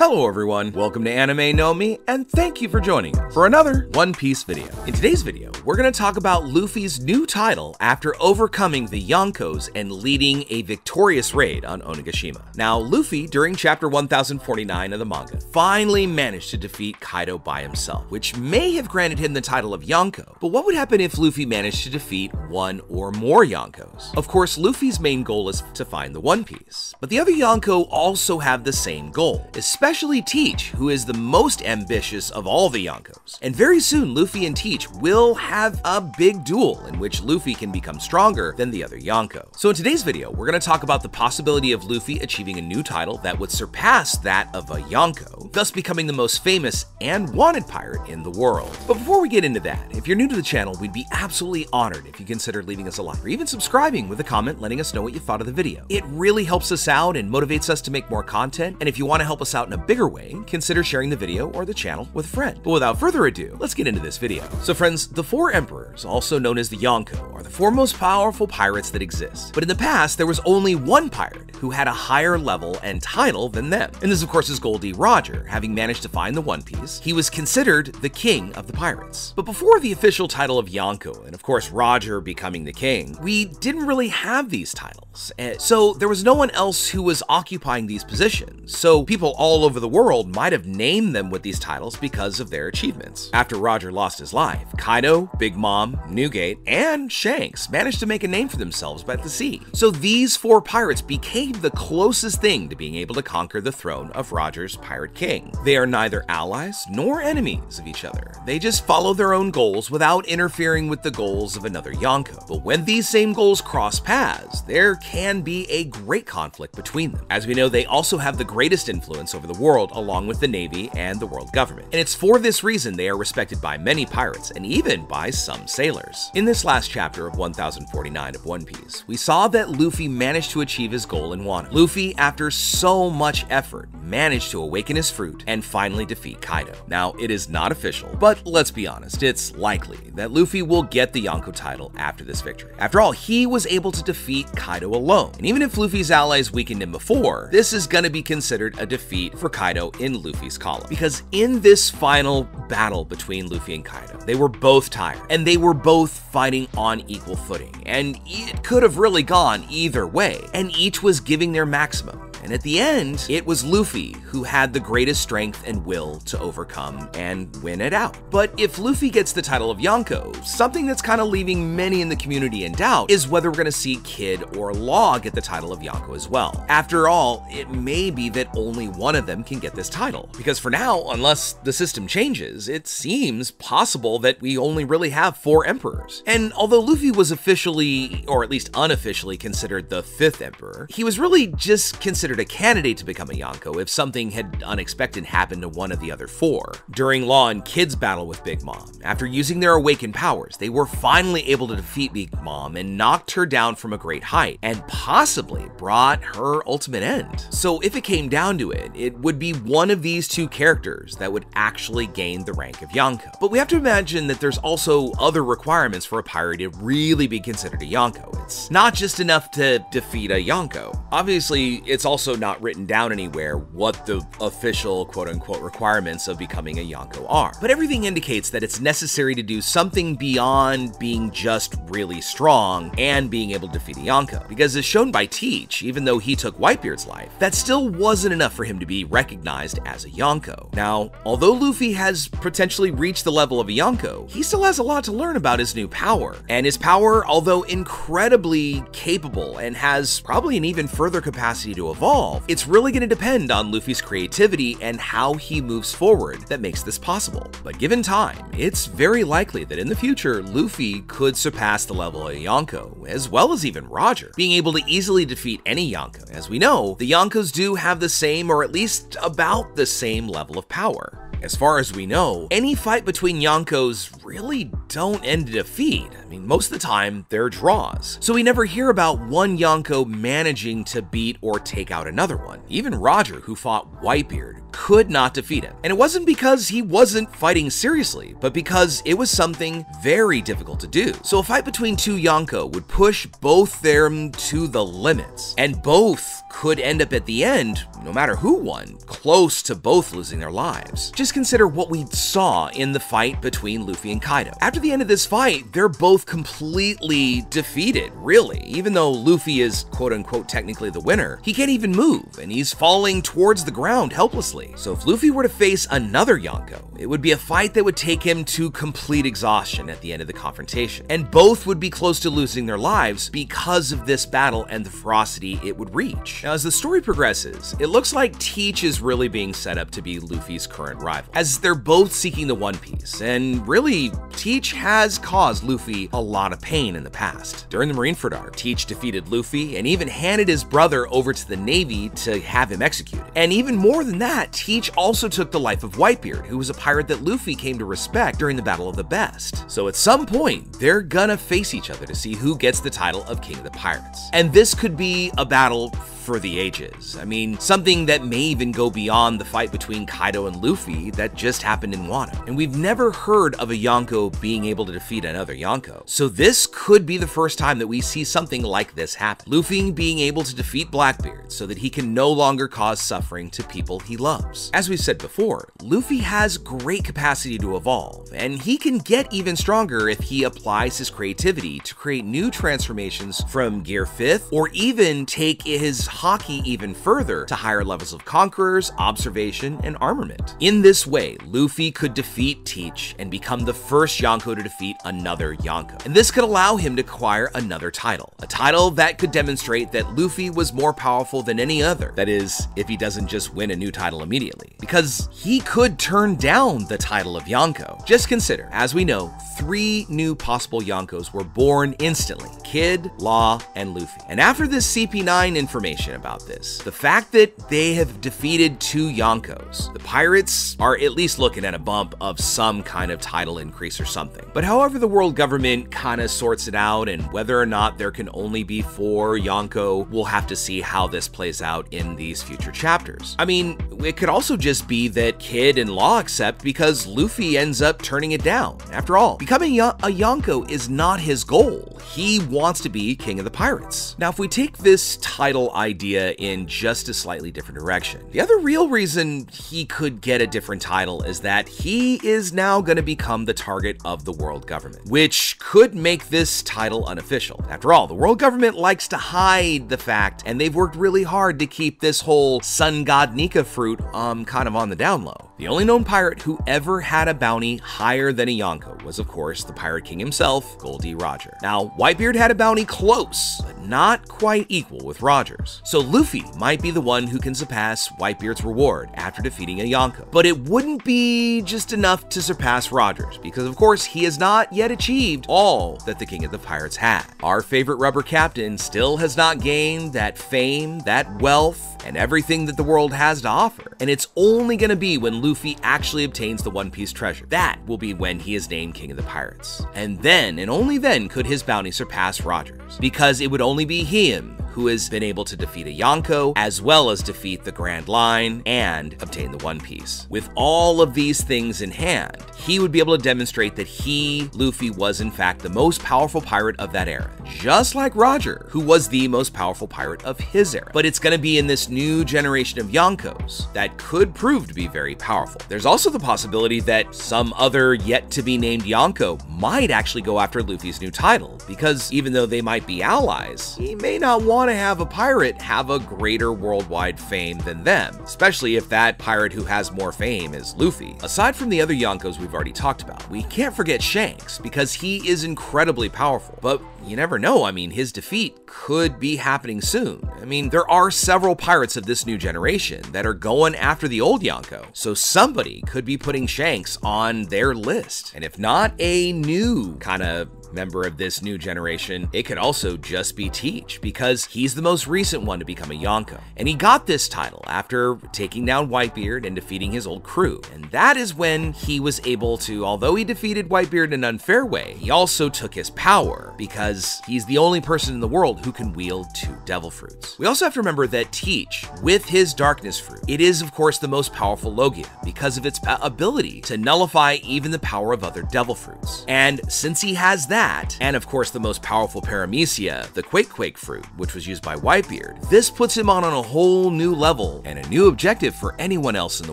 Hello everyone, welcome to Anime Know Me, and thank you for joining us for another One Piece video. In today's video, we're going to talk about Luffy's new title after overcoming the Yonkous and leading a victorious raid on Onigashima. Now, Luffy, during chapter 1049 of the manga, finally managed to defeat Kaido by himself, which may have granted him the title of Yonko. But what would happen if Luffy managed to defeat one or more Yonkous? Of course, Luffy's main goal is to find the One Piece, but the other Yonko also have the same goal, especially Teach, who is the most ambitious of all the Yonkous. And very soon, Luffy and Teach will have a big duel in which Luffy can become stronger than the other Yonko. So in today's video, we're going to talk about the possibility of Luffy achieving a new title that would surpass that of a Yonko, thus becoming the most famous and wanted pirate in the world. But before we get into that, if you're new to the channel, we'd be absolutely honored if you considered leaving us a like or even subscribing with a comment letting us know what you thought of the video. It really helps us out and motivates us to make more content, and if you want to help us out in a bigger way, consider sharing the video or the channel with a friend. But without further ado, let's get into this video. So friends, the four emperors, also known as the Yonko, are the four most powerful pirates that exist. But in the past, there was only one pirate who had a higher level and title than them. And this of course is Goldie Roger. Having managed to find the One Piece, he was considered the king of the pirates. But before the official title of Yonko, and of course Roger becoming the king, we didn't really have these titles. So there was no one else who was occupying these positions. So people all over the world might have named them with these titles because of their achievements. After Roger lost his life, Kaido, Big Mom, Newgate, and Shanks managed to make a name for themselves by the sea. So these four pirates became the closest thing to being able to conquer the throne of Roger's Pirate King. They are neither allies nor enemies of each other. They just follow their own goals without interfering with the goals of another Yonko. But when these same goals cross paths, there can be a great conflict between them. As we know, they also have the greatest influence over the world along with the Navy and the world government. And it's for this reason they are respected by many pirates and even by some sailors. In this last chapter of 1049 of One Piece, we saw that Luffy managed to achieve his goal in Wano. Luffy, after so much effort, managed to awaken his fruit and finally defeat Kaido. Now, it is not official, but let's be honest, it's likely that Luffy will get the Yonko title after this victory. After all, he was able to defeat Kaido alone. And even if Luffy's allies weakened him before, this is going to be considered a defeat for Kaido in Luffy's column. Because in this final battle between Luffy and Kaido, they were both tired and they were both fighting on equal footing. And it could have really gone either way, and each was giving their maximum. And at the end, it was Luffy who had the greatest strength and will to overcome and win it out. But if Luffy gets the title of Yonko, something that's kind of leaving many in the community in doubt is whether we're going to see Kid or Law get the title of Yonko as well. After all, it may be that only one of them can get this title. Because for now, unless the system changes, it seems possible that we only really have four emperors. And although Luffy was officially, or at least unofficially, considered the fifth emperor, he was really just considered a candidate to become a Yonko if something had unexpected happened to one of the other four. During Law and Kid's battle with Big Mom, after using their awakened powers, they were finally able to defeat Big Mom and knocked her down from a great height, and possibly brought her ultimate end. So if it came down to it, it would be one of these two characters that would actually gain the rank of Yonko. But we have to imagine that there's also other requirements for a pirate to really be considered a Yonko. It's not just enough to defeat a Yonko. Obviously, it's also not written down anywhere what the official quote-unquote requirements of becoming a Yonko are. But everything indicates that it's necessary to do something beyond being just really strong and being able to defeat a Yonko. Because as shown by Teach, even though he took Whitebeard's life, that still wasn't enough for him to be recognized as a Yonko. Now, although Luffy has potentially reached the level of a Yonko, he still has a lot to learn about his new power. And his power, although incredibly capable and has probably an even further capacity to evolve, it's really going to depend on Luffy's creativity and how he moves forward that makes this possible. But given time, it's very likely that in the future, Luffy could surpass the level of Yonko, as well as even Roger, being able to easily defeat any Yonko. As we know, the Yonkos do have the same, or at least about the same level of power. As far as we know, any fight between Yonkos really don't end in defeat. I mean, most of the time, they're draws. So we never hear about one Yonko managing to beat or take out another one. Even Roger, who fought Whitebeard, could not defeat him. And it wasn't because he wasn't fighting seriously, but because it was something very difficult to do. So a fight between two Yonko would push both them to the limits, and both could end up at the end, no matter who won, close to both losing their lives. Just consider what we saw in the fight between Luffy and Kaido. After the end of this fight, they're both completely defeated, really. Even though Luffy is quote-unquote technically the winner, he can't even move, and he's falling towards the ground helplessly. So if Luffy were to face another Yonko, it would be a fight that would take him to complete exhaustion at the end of the confrontation, and both would be close to losing their lives because of this battle and the ferocity it would reach. Now, as the story progresses, it looks like Teach is really being set up to be Luffy's current rival, as they're both seeking the One Piece, and really, Teach has caused Luffy a lot of pain in the past. During the Marineford arc, Teach defeated Luffy and even handed his brother over to the Navy to have him executed. And even more than that, Teach also took the life of Whitebeard, who was a pirate that Luffy came to respect during the Battle of the Best. So at some point, they're gonna face each other to see who gets the title of King of the Pirates. And this could be a battle for the ages. I mean, something that may even go beyond the fight between Kaido and Luffy that just happened in Wano. And we've never heard of a Yonko being able to defeat another Yonko. So this could be the first time that we see something like this happen. Luffy being able to defeat Blackbeard so that he can no longer cause suffering to people he loves. As we've said before, Luffy has great capacity to evolve, and he can get even stronger if he applies his creativity to create new transformations from Gear 5th, or even take his haki even further to higher levels of conquerors, observation, and armament. In this way, Luffy could defeat Teach and become the first Yonko to defeat another Yonko. And this could allow him to acquire another title, a title that could demonstrate that Luffy was more powerful than any other. That is, if he doesn't just win a new title immediately, because he could turn down the title of Yonko. Just consider, as we know, 3 new possible Yonkos were born instantly: Kid, Law, and Luffy. And after this CP9 information about this, the fact that they have defeated 2 Yonkos, the pirates are at least looking at a bump of some kind of title increase or something. But however the world government kind of sorts it out, and whether or not there can only be 4 Yonko, we'll have to see how this plays out in these future chapters. I mean, it could also just be that Kid and Law accept because Luffy ends up turning it down. After all, becoming a Yonko is not his goal. He wants to be King of the Pirates. Now, if we take this title idea in just a slightly different direction, the other real reason he could get a different title is that he is now going to become the target of the world government, which could make this title unofficial. After all, the world government likes to hide the fact, and they've worked really hard to keep this whole sun god Nika fruit kind of on the down low. The only known pirate who ever had a bounty higher than a Yonko was, of course, the Pirate King himself, Goldie Roger. Now, Whitebeard had a bounty close, but not quite equal with Roger's. So Luffy might be the one who can surpass Whitebeard's reward after defeating a Yonko. But it wouldn't be just enough to surpass Roger's, because of course he has not yet achieved all that the King of the Pirates had. Our favorite rubber captain still has not gained that fame, that wealth, and everything that the world has to offer. And it's only gonna be when Luffy actually obtains the One Piece treasure. That will be when he is named King of the Pirates. And then, and only then, could his bounty surpass Roger's, because it would only be him who has been able to defeat a Yonko, as well as defeat the Grand Line and obtain the One Piece. With all of these things in hand, he would be able to demonstrate that he, Luffy, was in fact the most powerful pirate of that era, just like Roger, who was the most powerful pirate of his era. But it's going to be in this new generation of Yonkos that could prove to be very powerful. There's also the possibility that some other yet-to-be-named Yonko might actually go after Luffy's new title, because even though they might be allies, he may not want to have a pirate have a greater worldwide fame than them, especially if that pirate who has more fame is Luffy. Aside from the other Yonkos we've already talked about, we can't forget Shanks, because he is incredibly powerful, but you never know. I mean, his defeat could be happening soon. I mean, there are several pirates of this new generation that are going after the old Yonko, so somebody could be putting Shanks on their list. And if not a new kind of member of this new generation, it could also just be Teach, because he's the most recent one to become a Yonko. And he got this title after taking down Whitebeard and defeating his old crew. And that is when he was able to, although he defeated Whitebeard in an unfair way, he also took his power because he's the only person in the world who can wield 2 devil fruits. We also have to remember that Teach, with his darkness fruit, it is of course the most powerful Logia because of its ability to nullify even the power of other devil fruits. And since he has that, and of course the most powerful Paramecia, the Quake fruit, which was used by Whitebeard, this puts him on a whole new level and a new objective for anyone else in the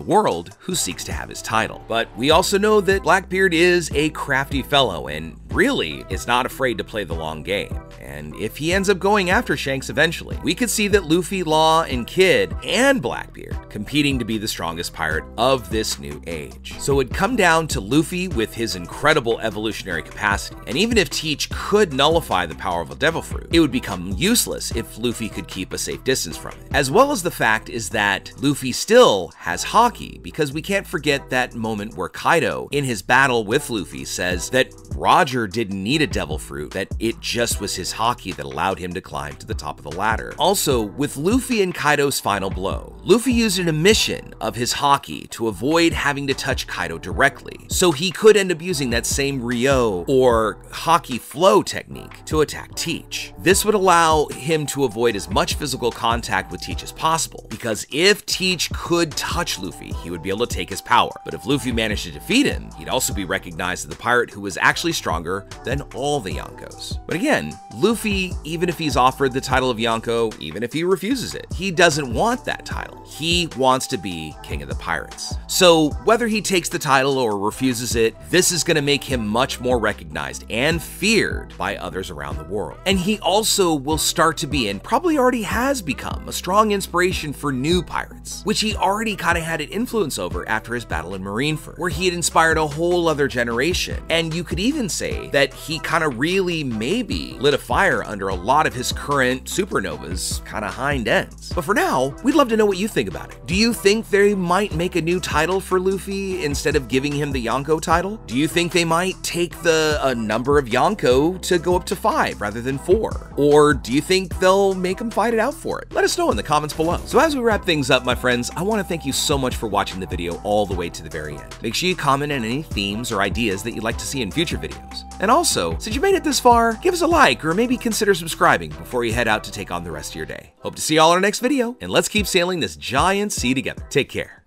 world who seeks to have his title. But we also know that Blackbeard is a crafty fellow and really is not afraid to play the long game. And if he ends up going after Shanks eventually, we could see that Luffy, Law, and Kid, and Blackbeard competing to be the strongest pirate of this new age. So it'd come down to Luffy with his incredible evolutionary capacity, and even if Teach could nullify the power of a devil fruit, it would become useless if Luffy could keep a safe distance from it. As well as the fact is that Luffy still has Haki, because we can't forget that moment where Kaido, in his battle with Luffy, says that Roger didn't need a devil fruit, that it just was his Haki that allowed him to climb to the top of the ladder. Also, with Luffy and Kaido's final blow, Luffy used an emission of his Haki to avoid having to touch Kaido directly, so he could end up using that same Ryo or Haki flow technique to attack Teach. This would allow him to avoid as much physical contact with Teach as possible, because if Teach could touch Luffy, he would be able to take his power. But if Luffy managed to defeat him, he'd also be recognized as the pirate who was actually stronger than all the Yonkos. But again, Luffy, even if he's offered the title of Yonko, even if he refuses it, he doesn't want that title. He wants to be king of the pirates. So whether he takes the title or refuses it, this is going to make him much more recognized and feared by others around the world. And he also will start to be, and probably already has become, a strong inspiration for new pirates, which he already kind of had an influence over after his battle in Marineford, where he had inspired a whole other generation. And you could even say that he kind of really maybe lit a fire under a lot of his current supernovas kind of hind ends. But for now, we'd love to know what you think about it. Do you think they might make a new title for Luffy instead of giving him the Yonko title? Do you think they might take the number of Yonko to go up to 5 rather than 4? Or do you think they'll make him fight it out for it? Let us know in the comments below. So as we wrap things up, my friends, I want to thank you so much for watching the video all the way to the very end. Make sure you comment on any themes or ideas that you'd like to see in future videos. And also, since you made it this far, give us a like or maybe consider subscribing before you head out to take on the rest of your day. Hope to see y'all in our next video, and let's keep sailing this giant sea together. Take care.